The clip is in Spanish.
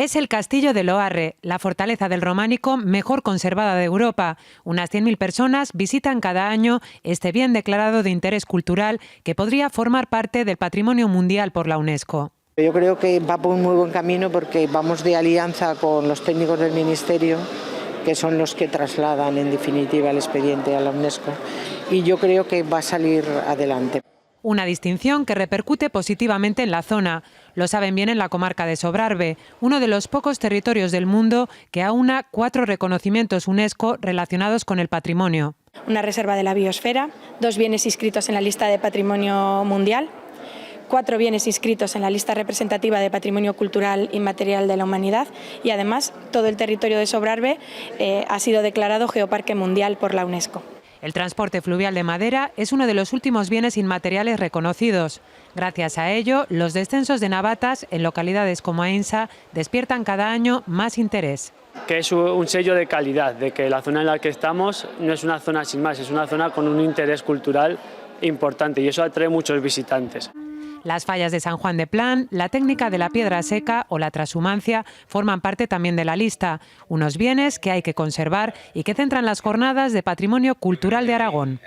Es el Castillo de Loarre, la fortaleza del románico mejor conservada de Europa. Unas 100.000 personas visitan cada año este bien declarado de interés cultural que podría formar parte del Patrimonio Mundial por la UNESCO. Yo creo que va por un muy buen camino porque vamos de alianza con los técnicos del Ministerio, que son los que trasladan en definitiva el expediente a la UNESCO, y yo creo que va a salir adelante. Una distinción que repercute positivamente en la zona. Lo saben bien en la comarca de Sobrarbe, uno de los pocos territorios del mundo que aúna 4 reconocimientos UNESCO relacionados con el patrimonio. Una reserva de la biosfera, 2 bienes inscritos en la lista de Patrimonio Mundial, 4 bienes inscritos en la lista representativa de Patrimonio Cultural Inmaterial de la Humanidad y además todo el territorio de Sobrarbe ha sido declarado Geoparque Mundial por la UNESCO. El transporte fluvial de madera es uno de los últimos bienes inmateriales reconocidos. Gracias a ello, los descensos de navatas en localidades como Ainsa despiertan cada año más interés. Que es un sello de calidad, de que la zona en la que estamos no es una zona sin más, es una zona con un interés cultural importante y eso atrae muchos visitantes. Las fallas de San Juan de Plan, la técnica de la piedra seca o la transhumancia forman parte también de la lista, unos bienes que hay que conservar y que centran las jornadas de Patrimonio Cultural de Aragón.